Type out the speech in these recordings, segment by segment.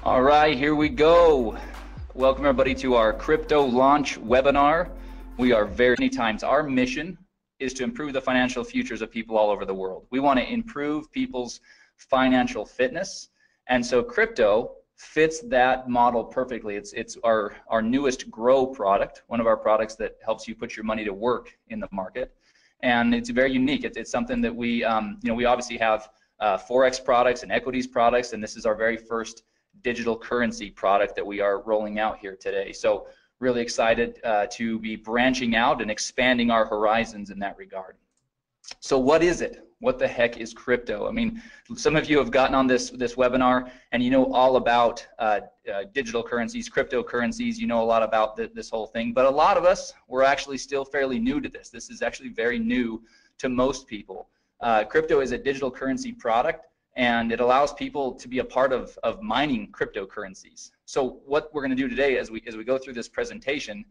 All right, here we go. Welcome everybody to our crypto launch webinar. We are very many times. Our mission is to improve the financial futures of people all over the world. We want to improve people's financial fitness, and so crypto fits that model perfectly. It's our newest Grow product, one of our products that helps you put your money to work in the market, and it's very unique. It's something that we we obviously have forex products and equities products, and this is our very first digital currency product that we are rolling out here today. So really excited to be branching out and expanding our horizons in that regard. So what is it? What the heck is crypto? I mean, some of you have gotten on this webinar and you know all about digital currencies, cryptocurrencies. You know a lot about this whole thing, but a lot of us, we're actually still fairly new to this. This is actually very new to most people. Crypto is a digital currency product, and it allows people to be a part of mining cryptocurrencies. So what we're going to do today as we go through this presentation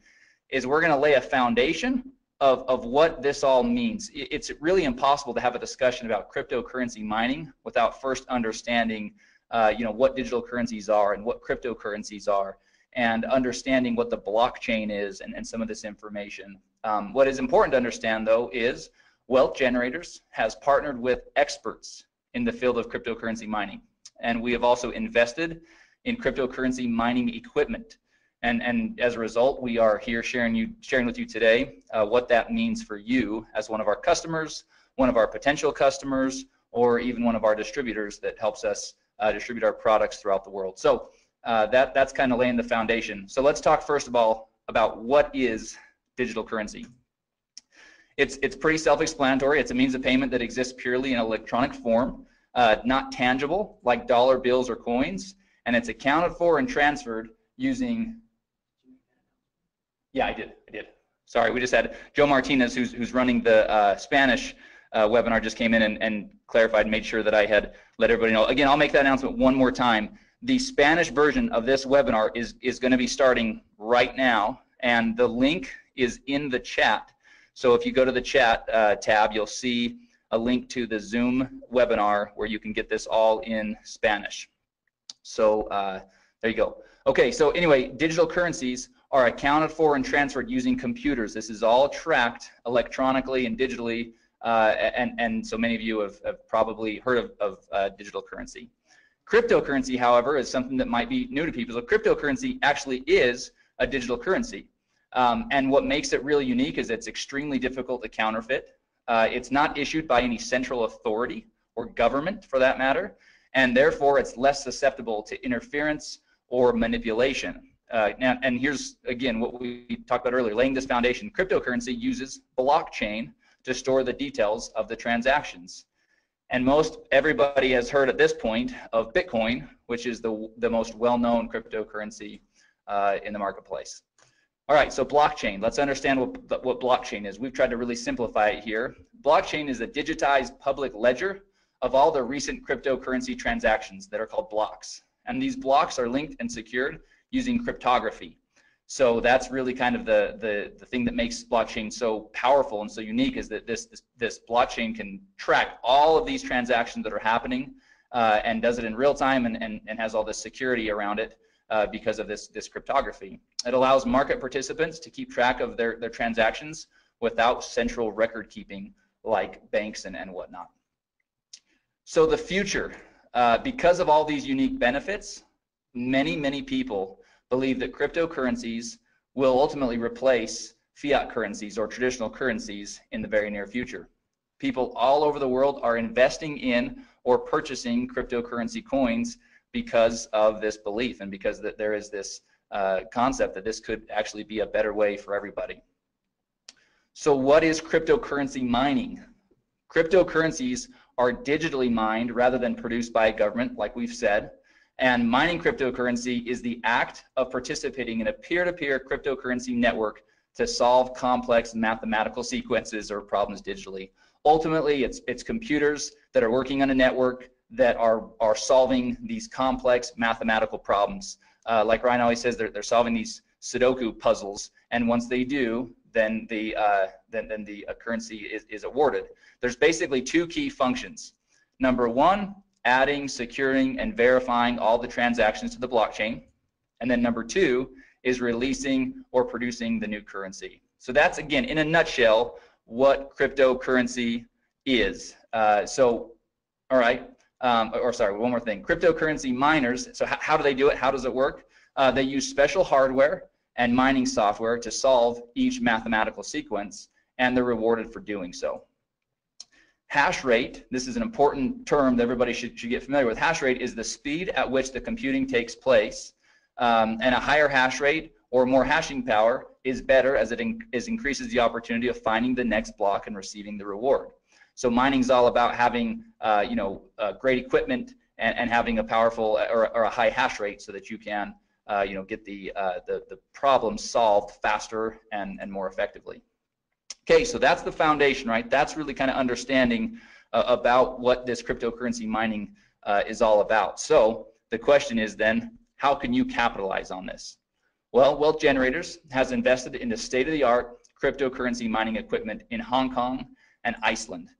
is we're going to lay a foundation of what this all means. It's really impossible to have a discussion about cryptocurrency mining without first understanding what digital currencies are and what cryptocurrencies are, and understanding what the blockchain is and some of this information. What is important to understand, though, is Wealth Generators has partnered with experts in the field of cryptocurrency mining, and we have also invested in cryptocurrency mining equipment, and as a result we are here sharing with you today what that means for you as one of our customers, one of our potential customers, or even one of our distributors that helps us distribute our products throughout the world. So that's kind of laying the foundation. So let's talk first of all about what is digital currency. It's pretty self-explanatory. It's a means of payment that exists purely in electronic form, not tangible like dollar bills or coins, and it's accounted for and transferred using. Yeah, I did. Sorry, we just had Joe Martinez, who's running the Spanish webinar, just came in and clarified and made sure that I had let everybody know. Again, I'll make that announcement one more time. The Spanish version of this webinar is going to be starting right now, and the link is in the chat. So if you go to the chat tab, you'll see a link to the Zoom webinar where you can get this all in Spanish. So there you go. Okay, so anyway, digital currencies are accounted for and transferred using computers. This is all tracked electronically and digitally, and so many of you have probably heard of digital currency. Cryptocurrency, however, is something that might be new to people. So cryptocurrency actually is a digital currency. And what makes it really unique is it's extremely difficult to counterfeit. It's not issued by any central authority or government, for that matter, and therefore it's less susceptible to interference or manipulation. And here's, again, what we talked about earlier, laying this foundation. Cryptocurrency uses blockchain to store the details of the transactions. And most everybody has heard at this point of Bitcoin, which is the most well-known cryptocurrency in the marketplace. All right, so blockchain. Let's understand what blockchain is. We've tried to really simplify it here. Blockchain is a digitized public ledger of all the recent cryptocurrency transactions that are called blocks. And these blocks are linked and secured using cryptography. So that's really kind of the thing that makes blockchain so powerful and so unique, is that this blockchain can track all of these transactions that are happening and does it in real time and has all this security around it. Because of this cryptography. It allows market participants to keep track of their transactions without central record keeping like banks and whatnot. So the future, because of all these unique benefits, many people believe that cryptocurrencies will ultimately replace fiat currencies or traditional currencies in the very near future. People all over the world are investing in or purchasing cryptocurrency coins because of this belief and because that there is this concept that this could actually be a better way for everybody. So what is cryptocurrency mining? Cryptocurrencies are digitally mined rather than produced by a government, like we've said, and mining cryptocurrency is the act of participating in a peer-to-peer cryptocurrency network to solve complex mathematical sequences or problems digitally. Ultimately, it's computers that are working on a network that are solving these complex mathematical problems. Like Ryan always says, they're solving these Sudoku puzzles, and once they do, then the currency is awarded. There's basically two key functions. Number one, adding, securing, and verifying all the transactions to the blockchain. And then number 2 is releasing or producing the new currency. So that's, again, in a nutshell, what cryptocurrency is. All right, sorry, one more thing. Cryptocurrency miners, so how do they do it? How does it work? They use special hardware and mining software to solve each mathematical sequence, and they're rewarded for doing so. Hash rate, this is an important term that everybody should get familiar with. Hash rate is the speed at which the computing takes place, and a higher hash rate or more hashing power is better as it increases the opportunity of finding the next block and receiving the reward. So mining is all about having great equipment and having a powerful or a high hash rate so that you can get the problem solved faster and more effectively. Okay, so that's the foundation, right? That's really kind of understanding about what this cryptocurrency mining is all about. So the question is then, how can you capitalize on this? Well, Wealth Generators has invested in the state-of-the-art cryptocurrency mining equipment in Hong Kong and Iceland.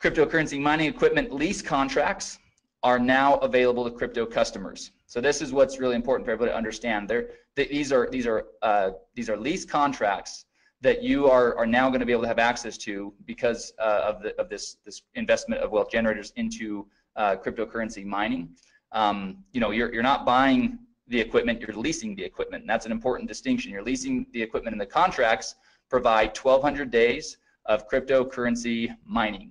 Cryptocurrency mining equipment lease contracts are now available to crypto customers. So this is what's really important for everybody to understand. These are lease contracts that you are now going to be able to have access to because of this investment of Wealth Generators into cryptocurrency mining. You're not buying the equipment, you're leasing the equipment. And that's an important distinction. You're leasing the equipment, and the contracts provide 1,200 days of cryptocurrency mining.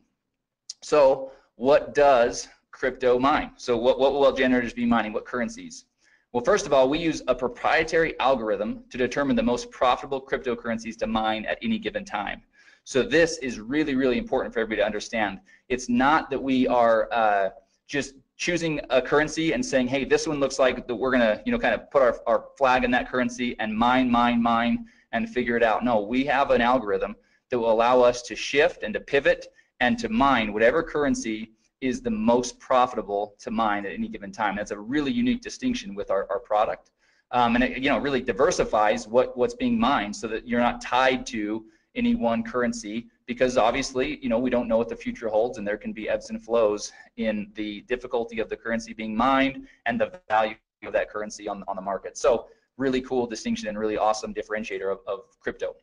So what does crypto mine? So what will Wealth Generators be mining? What currencies? Well, first of all, we use a proprietary algorithm to determine the most profitable cryptocurrencies to mine at any given time. So this is really, really important for everybody to understand. It's not that we are just choosing a currency and saying, hey, this one looks like that we're going to kind of put our flag in that currency and mine, and figure it out. No, we have an algorithm that will allow us to shift and to pivot and to mine whatever currency is the most profitable to mine at any given time. That's a really unique distinction with our product. And it really diversifies what's being mined so that you're not tied to any one currency, because obviously we don't know what the future holds, and there can be ebbs and flows in the difficulty of the currency being mined and the value of that currency on the market. So really cool distinction and really awesome differentiator of crypto.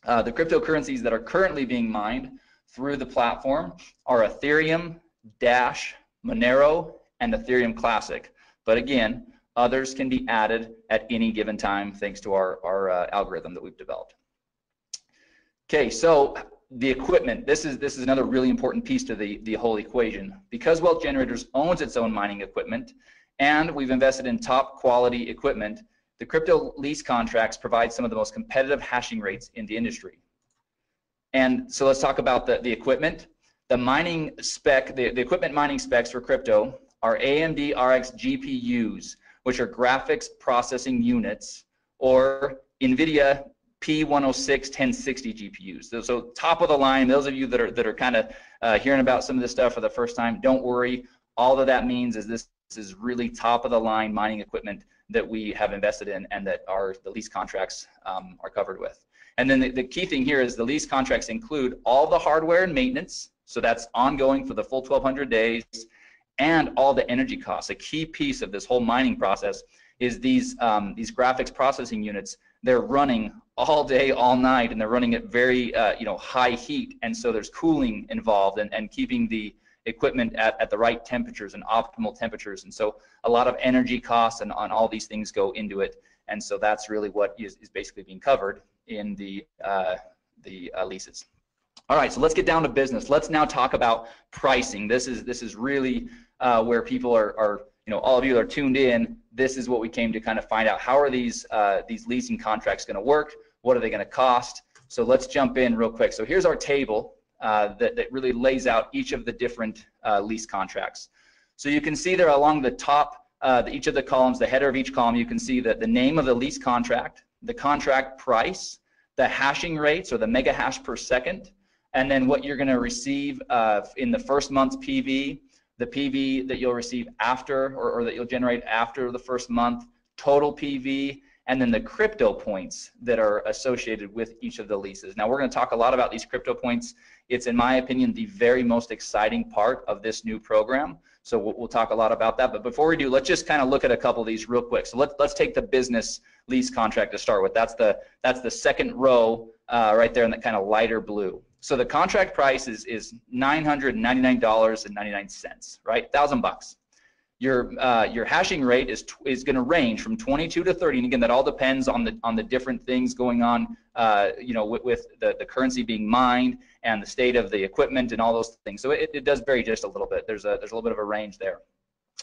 The cryptocurrencies that are currently being mined through the platform are Ethereum, Dash, Monero, and Ethereum Classic. But again, others can be added at any given time thanks to our algorithm that we've developed. Okay, so the equipment, this is another really important piece to the whole equation. Because Wealth Generators owns its own mining equipment and we've invested in top quality equipment, the crypto lease contracts provide some of the most competitive hashing rates in the industry. And so let's talk about the equipment. The mining spec, the equipment mining specs for crypto are AMD RX GPUs, which are graphics processing units, or NVIDIA P106 1060 GPUs. So top of the line. Those of you that are kind of hearing about some of this stuff for the first time, don't worry. All that means is this is really top of the line mining equipment that we have invested in and that the lease contracts are covered with. And then the key thing here is the lease contracts include all the hardware and maintenance. So that's ongoing for the full 1,200 days, and all the energy costs. A key piece of this whole mining process is these graphics processing units. They're running all day, all night, and they're running at very high heat, and so there's cooling involved and keeping the equipment at the right temperatures and optimal temperatures. And so a lot of energy costs and on all these things go into it. And so that's really what is basically being covered in the leases. All right, so let's get down to business. Let's now talk about pricing. This is really where people are all of you are tuned in. This is what we came to kind of find out. How are these leasing contracts going to work? What are they going to cost? So let's jump in real quick. So here's our table that really lays out each of the different lease contracts. So you can see there along the top, each of the columns, the header of each column, you can see that the name of the lease contract, the contract price, the hashing rates or the mega hash per second, and then what you're going to receive in the first month's PV, the PV that you'll receive after or that you'll generate after the first month, total PV, and then the crypto points that are associated with each of the leases. Now we're going to talk a lot about these crypto points It's, in my opinion, the very most exciting part of this new program. So we'll talk a lot about that. But before we do, let's just kind of look at a couple of these real quick. So let's take the business lease contract to start with. That's the second row right there in that kind of lighter blue. So the contract price is $999.99, right? $1,000. Your hashing rate is going to range from 22 to 30, and again, that all depends on the different things going on, you know, with the currency being mined and the state of the equipment and all those things. So it does vary just a little bit. There's a little bit of a range there.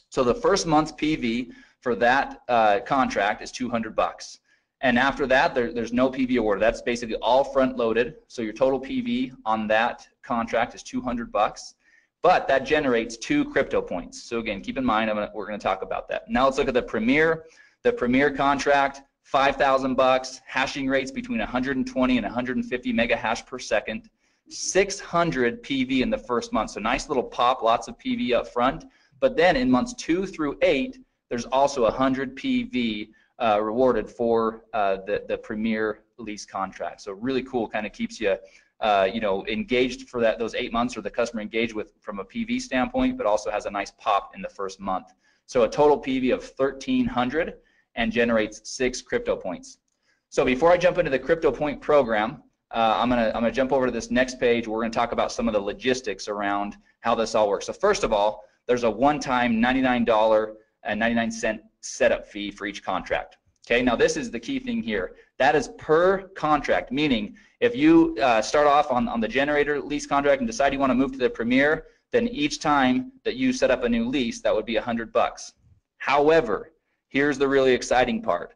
So the first month's PV for that contract is $200. And after that, there's no PV awarded. That's basically all front loaded. So your total PV on that contract is $200, but that generates 2 crypto points. So again, keep in mind, we're going to talk about that. Now let's look at the Premier. The Premier contract, $5,000, hashing rates between 120 and 150 mega hash per second, 600 PV in the first month. So nice little pop, lots of PV up front. But then in months 2 through 8, there's also 100 PV rewarded for the Premier lease contract. So really cool, kind of keeps you you know, engaged for those 8 months, or the customer engaged with from a PV standpoint, but also has a nice pop in the first month. So a total PV of 1,300 and generates 6 crypto points. So before I jump into the crypto point program, I'm gonna jump over to this next page. We're gonna talk about some of the logistics around how this all works. So first of all, there's a one-time $99.99 setup fee for each contract. Okay, now this is the key thing here. That is per contract, meaning if you start off on the generator lease contract and decide you want to move to the Premier, then each time that you set up a new lease, that would be $100. However, here's the really exciting part.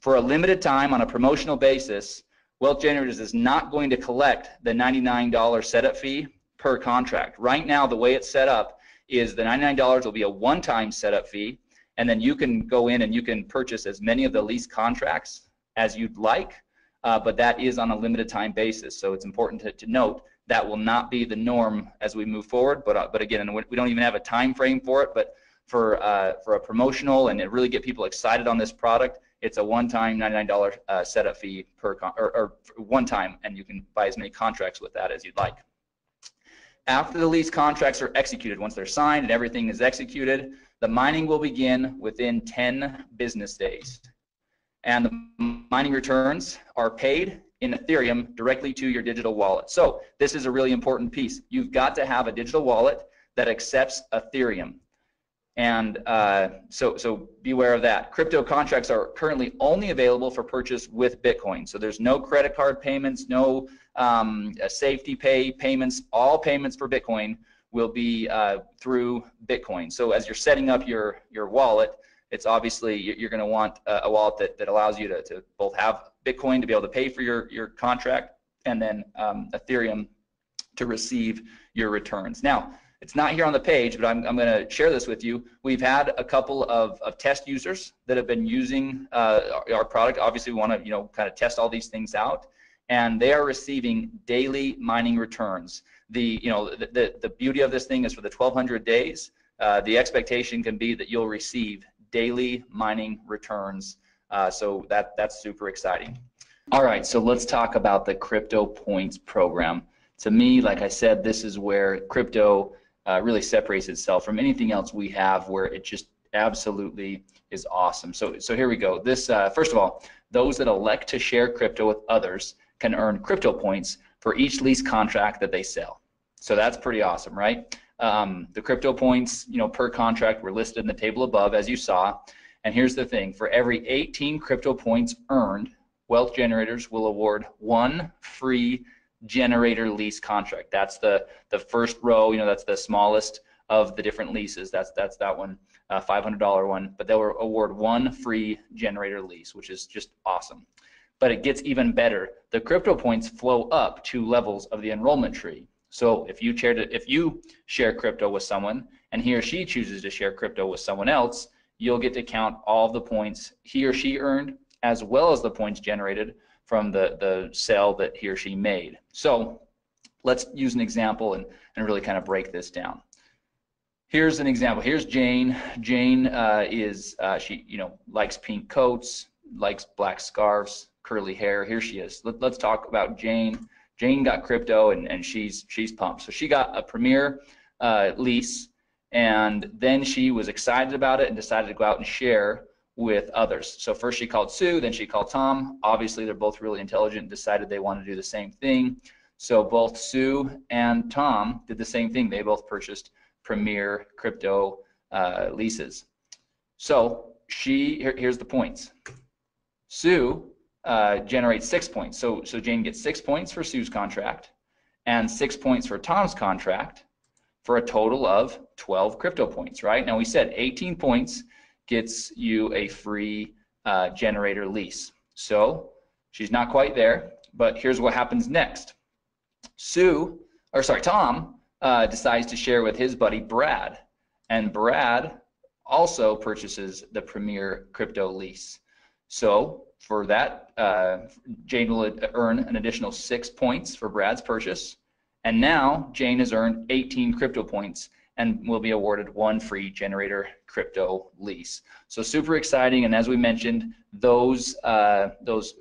For a limited time on a promotional basis, Wealth Generators is not going to collect the $99 setup fee per contract. Right now, the way it's set up is the $99 will be a one-time setup fee, and then you can go in and you can purchase as many of the lease contracts as you'd like, but that is on a limited time basis. So it's important to note that will not be the norm as we move forward. But again, we don't even have a time frame for it. But for a promotional and to really get people excited on this product, it's a one-time $99 setup fee per or one time, and you can buy as many contracts with that as you'd like. After the lease contracts are executed, once they're signed and everything is executed, the mining will begin within 10 business days. And the mining returns are paid in Ethereum directly to your digital wallet. So this is a really important piece. You've got to have a digital wallet that accepts Ethereum. And so beware of that. Crypto contracts are currently only available for purchase with Bitcoin. So there's no credit card payments, no safety pay payments. All payments for Bitcoin will be through Bitcoin. So as you're setting up your wallet, it's obviously you're going to want a wallet that allows you to both have Bitcoin to be able to pay for your contract, and then Ethereum to receive your returns. Now, it's not here on the page, but I'm going to share this with you. We've had a couple of test users that have been using our product. Obviously, we want to kind of test all these things out, and they are receiving daily mining returns. The beauty of this thing is for the 1,200 days, the expectation can be that you'll receive daily mining returns. So that's super exciting. All right, so let's talk about the Crypto Points program. To me, like I said, this is where crypto really separates itself from anything else we have, where it just absolutely is awesome. So here we go. This first of all, those that elect to share crypto with others can earn crypto points for each lease contract that they sell. So that's pretty awesome, right? The crypto points, per contract were listed in the table above, as you saw. And here's the thing: for every 18 crypto points earned, Wealth Generators will award 1 free generator lease contract. That's the first row. That's the smallest of the different leases. That's that one, $500 one. But they'll award 1 free generator lease, which is just awesome. But it gets even better. The crypto points flow up 2 levels of the enrollment tree. So if you share crypto with someone and he or she chooses to share crypto with someone else, you'll get to count all of the points he or she earned, as well as the points generated from the sale that he or she made. So let's use an example and really kind of break this down. Here's an example. Here's Jane. Jane she likes pink coats, likes black scarves, curly hair. Here she is. Let's talk about Jane. Jane got crypto, and she's pumped. So she got a Premier lease, and then she was excited about it and decided to go out and share with others. So first she called Sue, then she called Tom. Obviously they're both really intelligent and decided they want to do the same thing. So both Sue and Tom did the same thing. They both purchased Premier crypto leases. So here's the points. Sue generates 6 points. So Jane gets 6 points for Sue's contract and 6 points for Tom's contract, for a total of 12 crypto points, right? Now we said 18 points gets you a free generator lease. So she's not quite there, but here's what happens next. Tom decides to share with his buddy Brad, and Brad also purchases the Premier crypto lease. So for that, Jane will earn an additional 6 points for Brad's purchase, and now Jane has earned 18 crypto points and will be awarded 1 free generator crypto lease. So super exciting, and as we mentioned, those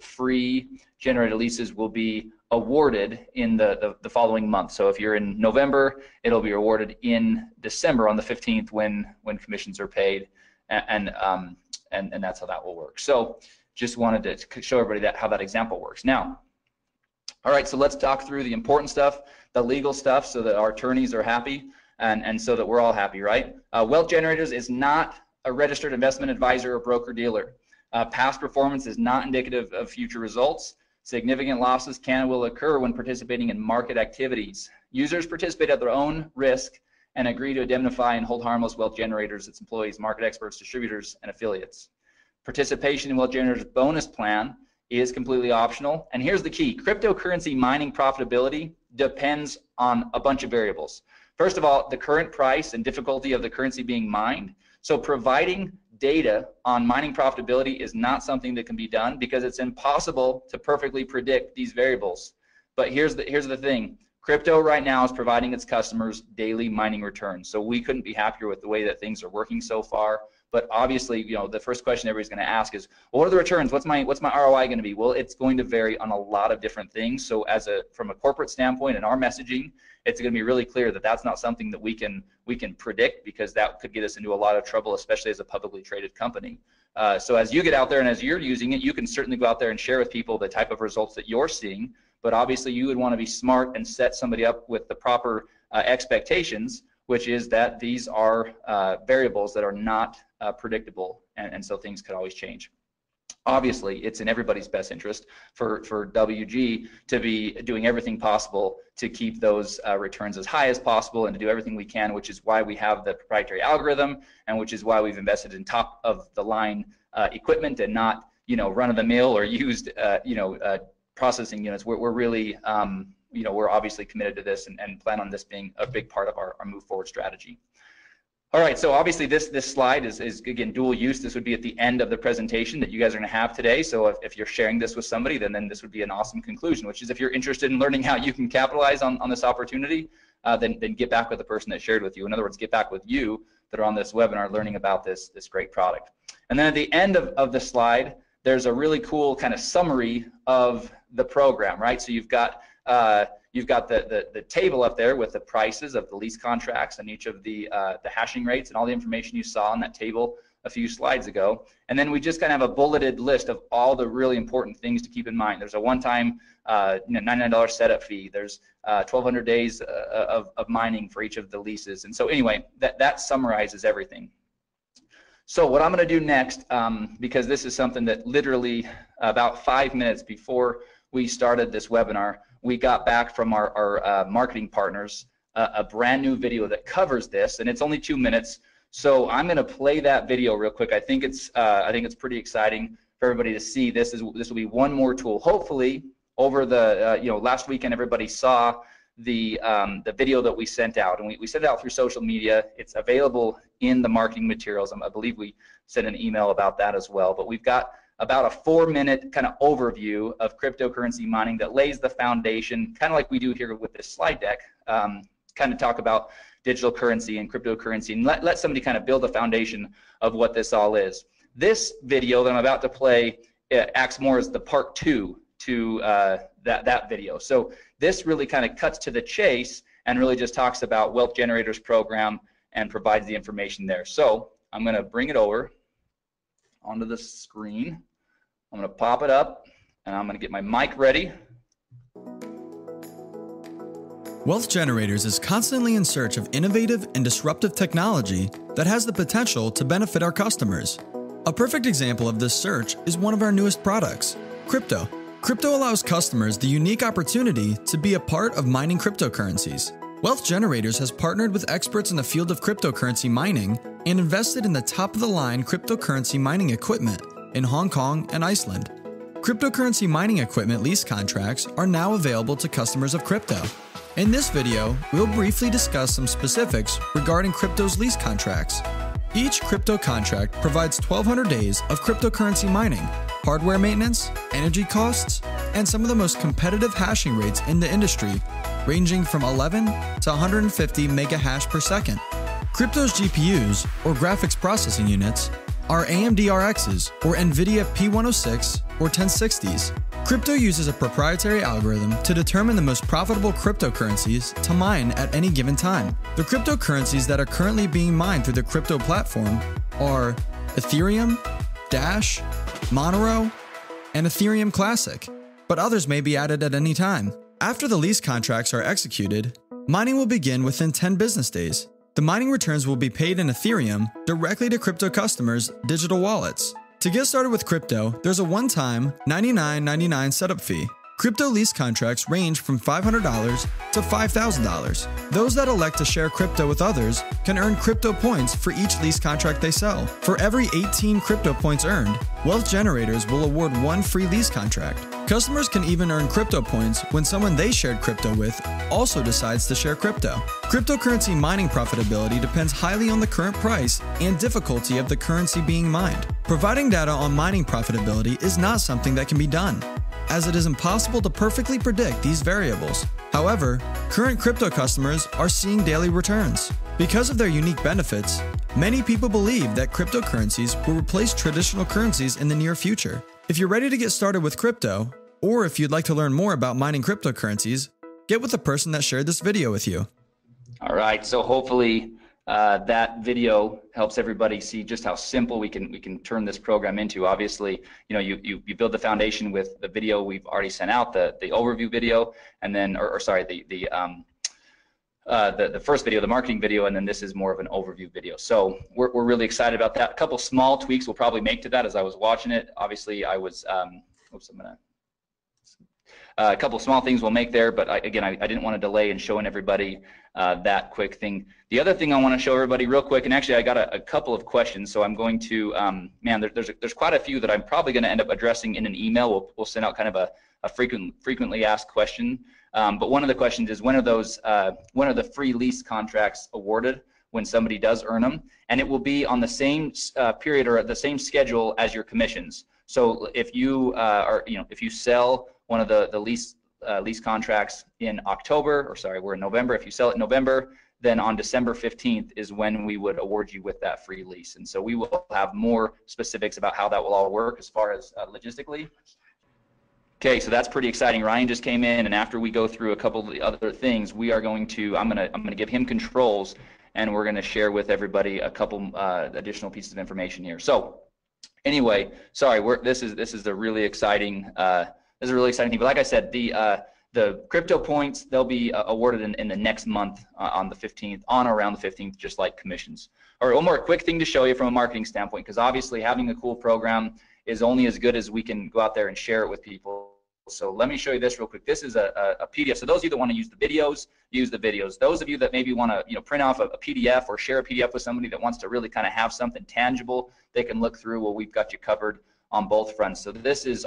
free generator leases will be awarded in the following month. So if you're in November, it'll be awarded in December on the 15th when commissions are paid, and that's how that will work. So just wanted to show everybody how that example works. Now, all right, so let's talk through the important stuff, the legal stuff, so that our attorneys are happy and so that we're all happy, right? Wealth Generators is not a registered investment advisor or broker-dealer. Past performance is not indicative of future results. Significant losses can and will occur when participating in market activities. Users participate at their own risk and agree to indemnify and hold harmless Wealth Generators, its employees, market experts, distributors, and affiliates. Participation in Wealth Generators bonus plan is completely optional. And here's the key: cryptocurrency mining profitability depends on a bunch of variables. First of all, the current price and difficulty of the currency being mined. So providing data on mining profitability is not something that can be done because it's impossible to perfectly predict these variables. But here's the thing. Crypto right now is providing its customers daily mining returns. So we couldn't be happier with the way that things are working so far. But obviously, you know, the first question everybody's going to ask is, well, what are the returns? What's my ROI going to be? Well, it's going to vary on a lot of different things. So from a corporate standpoint and our messaging, it's going to be really clear that that's not something that we can predict, because that could get us into a lot of trouble, especially as a publicly traded company. So as you get out there and as you're using it, you can certainly go out there and share with people the type of results that you're seeing. But obviously, you would want to be smart and set somebody up with the proper expectations, which is that these are variables that are not predictable, and so things could always change. Obviously, it's in everybody's best interest for WG to be doing everything possible to keep those returns as high as possible and to do everything we can, which is why we have the proprietary algorithm, and which is why we've invested in top of the line equipment and not, you know, run of the mill or used processing units. We're really you know, we're obviously committed to this and plan on this being a big part of our move forward strategy. All right, so obviously this slide is again dual use. This would be at the end of the presentation that you guys are going to have today. So if you're sharing this with somebody, then this would be an awesome conclusion, which is if you're interested in learning how you can capitalize on this opportunity, then get back with the person that shared with you. In other words, get back with you that are on this webinar learning about this great product. And then at the end of the slide, there's a really cool kind of summary of the program, right? So you've got the table up there with the prices of the lease contracts and each of the hashing rates and all the information you saw on that table a few slides ago. And then we just kind of have a bulleted list of all the really important things to keep in mind. There's a one-time $99 setup fee. There's 1,200 days of mining for each of the leases. And so anyway, that summarizes everything. So what I'm going to do next, because this is something that literally about 5 minutes before we started this webinar, we got back from our marketing partners a brand new video that covers this, and it's only 2 minutes. So I'm going to play that video real quick. I think it's pretty exciting for everybody to see. This will be one more tool. Hopefully, over the last weekend, everybody saw the video that we sent out, and we sent it out through social media. It's available in the marketing materials. I believe we sent an email about that as well. But we've got about a 4-minute kind of overview of cryptocurrency mining that lays the foundation, kind of like we do here with this slide deck, kind of talk about digital currency and cryptocurrency, and let somebody kind of build a foundation of what this all is. This video that I'm about to play acts more as the part 2 to that video. So this really kind of cuts to the chase and really just talks about Wealth Generators program and provides the information there. So I'm going to bring it over onto the screen. I'm going to pop it up, and I'm going to get my mic ready. Wealth Generators is constantly in search of innovative and disruptive technology that has the potential to benefit our customers. A perfect example of this search is one of our newest products, crypto. Crypto allows customers the unique opportunity to be a part of mining cryptocurrencies. Wealth Generators has partnered with experts in the field of cryptocurrency mining and invested in the top-of-the-line cryptocurrency mining equipment in Hong Kong and Iceland. Cryptocurrency mining equipment lease contracts are now available to customers of crypto. In this video, we'll briefly discuss some specifics regarding crypto's lease contracts. Each crypto contract provides 1,200 days of cryptocurrency mining, hardware maintenance, energy costs, and some of the most competitive hashing rates in the industry, ranging from 11 to 150 mega hash per second. Crypto's GPUs, or graphics processing units, are AMD RXs, or NVIDIA P106 or 1060s. Crypto uses a proprietary algorithm to determine the most profitable cryptocurrencies to mine at any given time. The cryptocurrencies that are currently being mined through the crypto platform are Ethereum, Dash, Monero, and Ethereum Classic, but others may be added at any time. After the lease contracts are executed, mining will begin within 10 business days. The mining returns will be paid in Ethereum directly to crypto customers' digital wallets. To get started with crypto, there's a one-time $99.99 setup fee. Crypto lease contracts range from $500 to $5,000. Those that elect to share crypto with others can earn crypto points for each lease contract they sell. For every 18 crypto points earned, Wealth Generators will award one free lease contract. Customers can even earn crypto points when someone they shared crypto with also decides to share crypto. Cryptocurrency mining profitability depends highly on the current price and difficulty of the currency being mined. Providing data on mining profitability is not something that can be done, as it is impossible to perfectly predict these variables. However, current crypto customers are seeing daily returns. Because of their unique benefits, many people believe that cryptocurrencies will replace traditional currencies in the near future. If you're ready to get started with crypto, or if you'd like to learn more about mining cryptocurrencies, get with the person that shared this video with you. All right, so hopefully that video helps everybody see just how simple we can turn this program into. Obviously, you know, you build the foundation with the video we've already sent out, the overview video, and then, the first video, the marketing video, and then this is more of an overview video. So we're really excited about that. A couple small tweaks we'll probably make to that as I was watching it. Obviously, I was, a couple small things we'll make there, but I didn't want to delay in showing everybody that quick thing. The other thing I want to show everybody real quick, and actually I got a couple of questions, so I'm going to, there's quite a few that I'm probably going to end up addressing in an email. We'll send out kind of a frequently asked question. But one of the questions is, when are the free lease contracts awarded when somebody does earn them? And it will be on the same period or at the same schedule as your commissions. So if you if you sell one of the lease contracts in October, or sorry, we're in November. If you sell it in November, then on December 15th is when we would award you with that free lease. And so we will have more specifics about how that will all work as far as logistically. Okay, so that's pretty exciting. Ryan just came in, and after we go through a couple of the other things, we are going to, I'm gonna give him controls, and we're gonna share with everybody a couple additional pieces of information here. So anyway, sorry, this is a really exciting thing. But like I said, the crypto points, they'll be awarded in the next month on the 15th, on or around the 15th, just like commissions. All right, one more quick thing to show you from a marketing standpoint, because obviously having a cool program is only as good as we can go out there and share it with people. So let me show you this real quick. This is a PDF. So those of you that want to use the videos, use the videos. Those of you that maybe want to print off a PDF or share a PDF with somebody that wants to really kind of have something tangible they can look through, well, we've got you covered on both fronts. So this is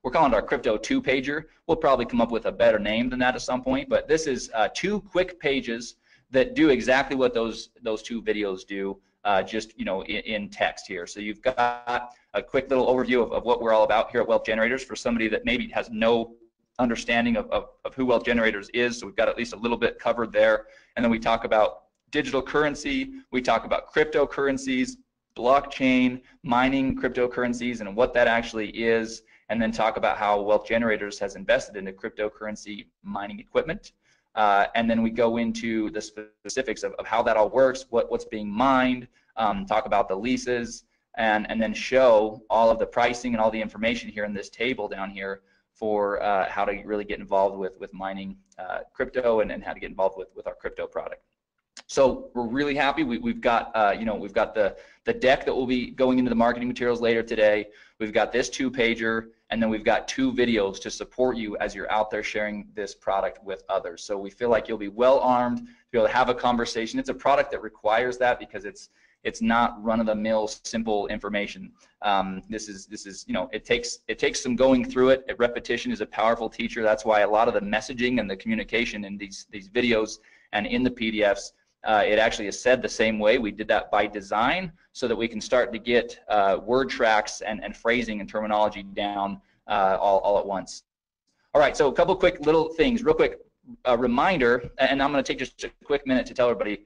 we're calling it our Crypto 2-pager. We'll probably come up with a better name than that at some point, but this is 2 quick pages that do exactly what those 2 videos do, just in text here. So you've got a quick little overview of what we're all about here at Wealth Generators for somebody that maybe has no understanding of who Wealth Generators is. So we've got at least a little bit covered there. And then we talk about digital currency, we talk about cryptocurrencies, blockchain, mining cryptocurrencies, and what that actually is. and then talk about how Wealth Generators has invested into cryptocurrency mining equipment. And then we go into the specifics of how that all works, what's being mined, talk about the leases, and then show all of the pricing and all the information here in this table down here for how to really get involved with mining crypto and how to get involved with our crypto product. So we're really happy. We've got we've got the deck that will be going into the marketing materials later today. We've got this 2-pager, and then we've got 2 videos to support you as you're out there sharing this product with others. So we feel like you'll be well armed to be able to have a conversation. It's a product that requires that because it's not run-of-the-mill simple information. This is it takes some going through it. Repetition is a powerful teacher. That's why a lot of the messaging and the communication in these videos and in the PDFs, it actually is said the same way. We did that by design so that we can start to get word tracks and phrasing and terminology down all at once. All right, so a couple quick little things, real quick reminder, and I'm going to take just a quick minute to tell everybody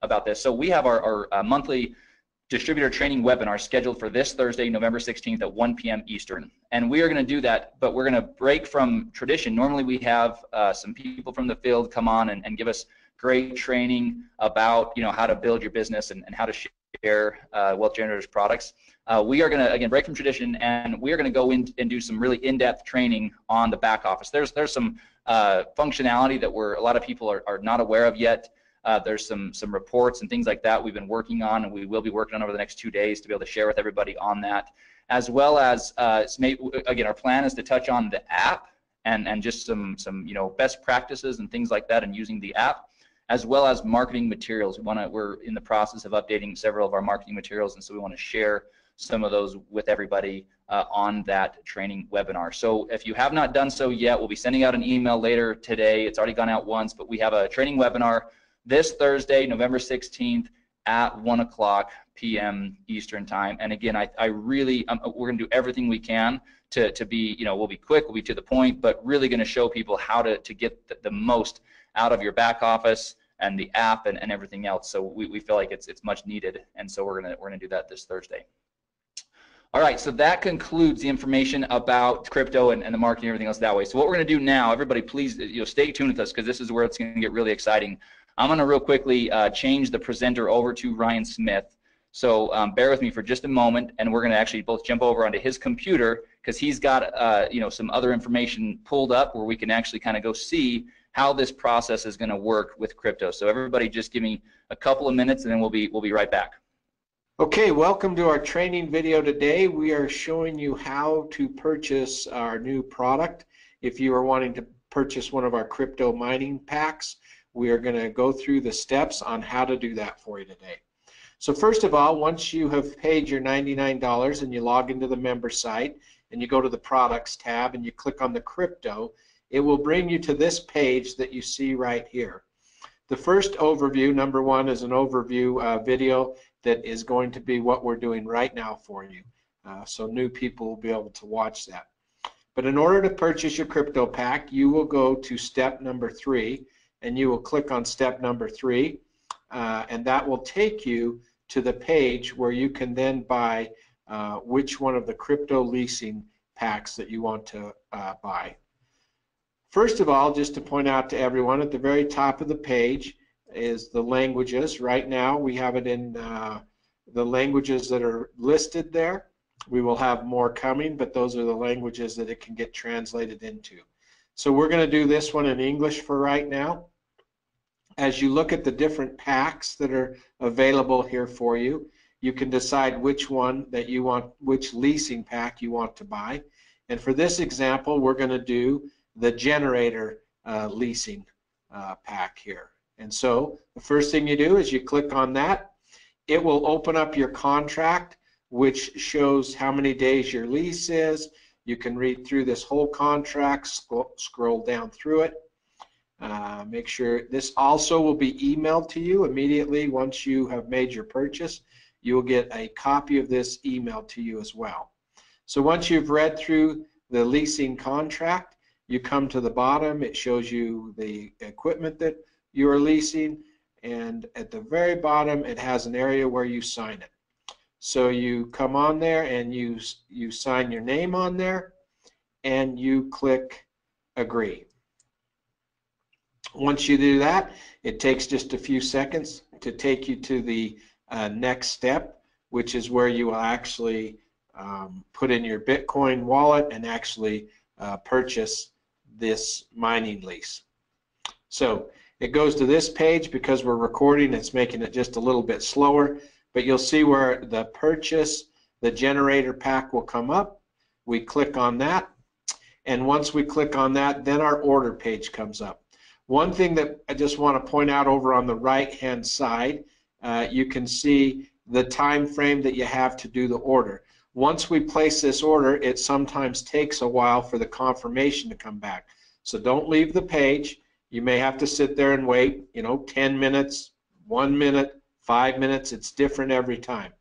about this. So we have our monthly distributor training webinar scheduled for this Thursday, November 16th at 1 p.m. Eastern. And we are going to do that, but we're going to break from tradition. Normally we have some people from the field come on and give us great training about how to build your business and how to share Wealth Generators products. We are going to, again, break from tradition, and we are going to go in and do some really in-depth training on the back office. There's some functionality that a lot of people are not aware of yet. There's some reports and things like that we've been working on, and we will be working on over the next 2 days to be able to share with everybody on that, as well as again, our plan is to touch on the app and just some best practices and things like that, and using the app, as well as marketing materials. We're in the process of updating several of our marketing materials, and so we want to share some of those with everybody on that training webinar. So if you have not done so yet, we'll be sending out an email later today. It's already gone out once, but we have a training webinar this Thursday, November 16th at 1 p.m. Eastern time. And again, we're going to do everything we can to be, we'll be quick, we'll be to the point, but really going to show people how to get the most out of your back office and the app and everything else. So we feel like it's much needed, and so we're gonna do that this Thursday. All right, so that concludes the information about crypto and the marketing and everything else that way. So what we're gonna do now, everybody please stay tuned with us, because this is where it's gonna get really exciting. I'm gonna real quickly change the presenter over to Ryan Smith. So bear with me for just a moment, and we're gonna actually both jump over onto his computer, because he's got some other information pulled up where we can actually kind of go see how this process is going to work with crypto. So everybody just give me a couple of minutes, and then we'll be right back. Okay, welcome to our training video today. We are showing you how to purchase our new product. If you are wanting to purchase one of our crypto mining packs, we are going to go through the steps on how to do that for you today. So first of all, once you have paid your $99 and you log into the member site and you go to the products tab and you click on the crypto, it will bring you to this page that you see right here. The first overview, number one, is an overview video that is going to be what we're doing right now for you. So new people will be able to watch that. But in order to purchase your crypto pack, you will go to step number 3, and you will click on step number 3, and that will take you to the page where you can then buy which one of the crypto leasing packs that you want to buy. First of all, just to point out to everyone, at the very top of the page is the languages. Right now we have it in the languages that are listed there. We will have more coming, but those are the languages that it can get translated into. So we're going to do this one in English for right now. As you look at the different packs that are available here for you, you can decide which one that you want, which leasing pack you want to buy. And for this example, we're going to do the generator leasing pack here. And so the first thing you do is you click on that. It will open up your contract, which shows how many days your lease is. You can read through this whole contract, scroll down through it. Make sure this also will be emailed to you immediately once you have made your purchase. You will get a copy of this emailed to you as well. So once you've read through the leasing contract, you come to the bottom. It shows you the equipment that you are leasing, and at the very bottom it has an area where you sign it. So you come on there and you sign your name on there, and you click agree. Once you do that, it takes just a few seconds to take you to the next step, which is where you will actually put in your Bitcoin wallet and actually purchase this mining lease. So it goes to this page. Because we're recording, it's making it just a little bit slower, but you'll see where the purchase, the generator pack will come up. We click on that, and once we click on that, then our order page comes up. One thing that I just want to point out, over on the right hand side, you can see the time frame that you have to do the order. Once we place this order, it sometimes takes a while for the confirmation to come back. So don't leave the page. You may have to sit there and wait, 10 minutes, 1 minute, 5 minutes. It's different every time.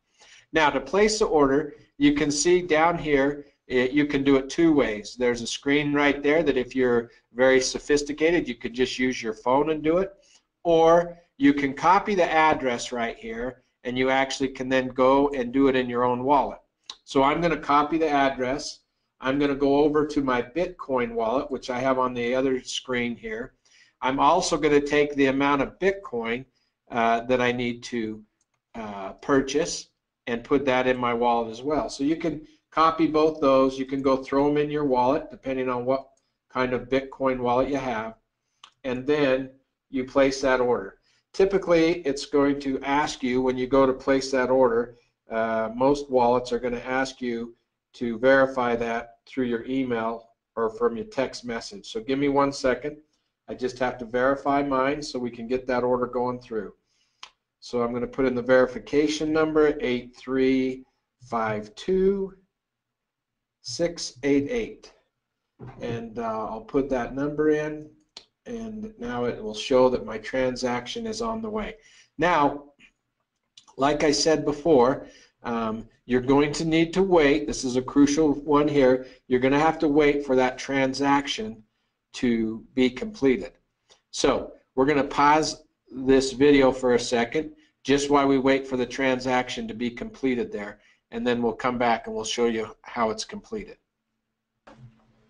Now, to place the order, you can see down here, you can do it two ways. There's a screen right there that if you're very sophisticated, you could just use your phone and do it. Or you can copy the address right here, and you actually can then go and do it in your own wallet. So I'm going to copy the address. I'm going to go over to my Bitcoin wallet, which I have on the other screen here. I'm also going to take the amount of Bitcoin that I need to purchase and put that in my wallet as well. So you can copy both those. You can go throw them in your wallet, depending on what kind of Bitcoin wallet you have, and then you place that order. Typically, it's going to ask you, when you go to place that order, most wallets are going to ask you to verify that through your email or from your text message. So give me 1 second. I just have to verify mine so we can get that order going through. So I'm going to put in the verification number, 8352688, and I'll put that number in, and now it will show that my transaction is on the way. Now, like I said before, you're going to need to wait. This is a crucial one here. You're going to have to wait for that transaction to be completed. So we're going to pause this video for a second, just while we wait for the transaction to be completed there, and then we'll come back and we'll show you how it's completed.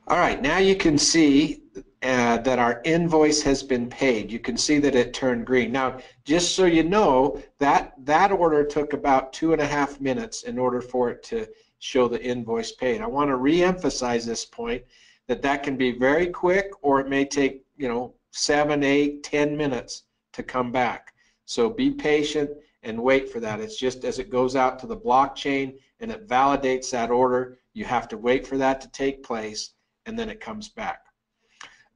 All right, now you can see that our invoice has been paid. You can see that it turned green. Now, just so you know, that order took about 2.5 minutes in order for it to show the invoice paid. I want to re-emphasize this point, that can be very quick, or it may take 7, 8, 10 minutes to come back. So be patient and wait for that. It's just as it goes out to the blockchain and it validates that order, you have to wait for that to take place, and then it comes back.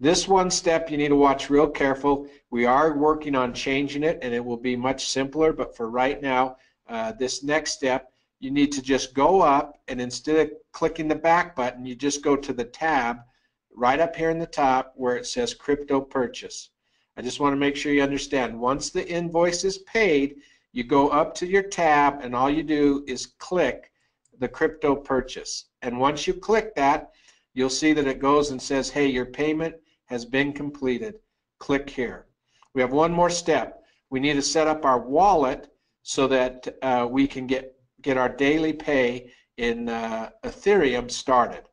This one step you need to watch real careful. We are working on changing it, and it will be much simpler, but for right now, this next step, you need to just go up, and instead of clicking the back button, you just go to the tab right up here in the top where it says Crypto Purchase. I just want to make sure you understand. Once the invoice is paid, you go up to your tab, and all you do is click the Crypto Purchase. And once you click that, you'll see that it goes and says, hey, your payment has been completed. Click here. We have one more step. We need to set up our wallet so that we can get our daily pay in Ethereum started.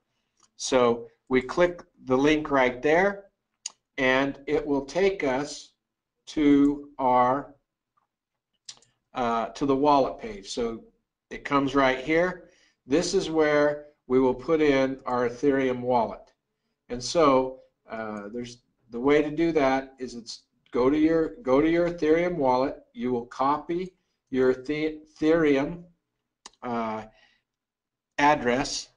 So we click the link right there, and it will take us to our to the wallet page. So it comes right here. This is where we will put in our Ethereum wallet. And so there's the way to do that is go to your Ethereum wallet. You will copy your Ethereum address,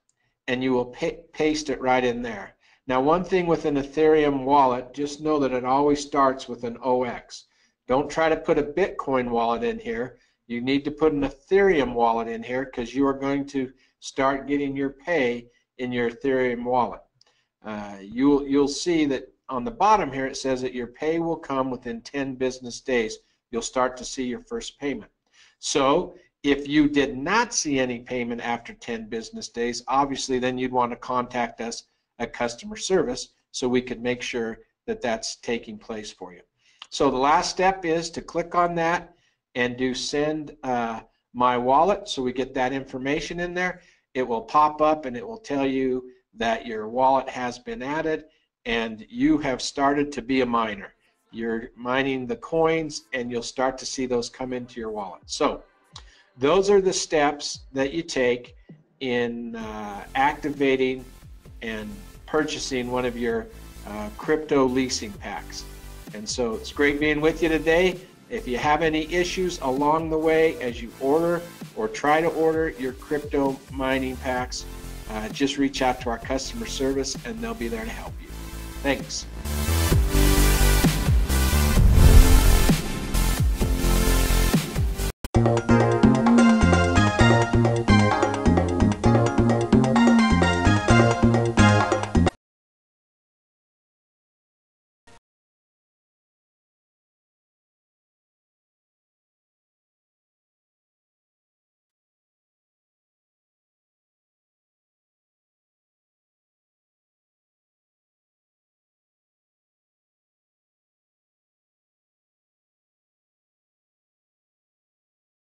and you will paste it right in there. Now, one thing with an Ethereum wallet, just know that it always starts with an OX. Don't try to put a Bitcoin wallet in here. You need to put an Ethereum wallet in here, because you are going to start getting your pay in your Ethereum wallet. You'll see that on the bottom here it says that your pay will come within 10 business days. You'll start to see your first payment. So if you did not see any payment after 10 business days, obviously then you'd want to contact us at customer service so we could make sure that that's taking place for you. So the last step is to click on that and do send my wallet, so we get that information in there. It will pop up and it will tell you that your wallet has been added and you have started to be a miner. You're mining the coins and you'll start to see those come into your wallet. So those are the steps that you take in activating and purchasing one of your crypto leasing packs. And so it's great being with you today. If you have any issues along the way as you order or try to order your crypto mining packs, just reach out to our customer service and they'll be there to help you. Thanks.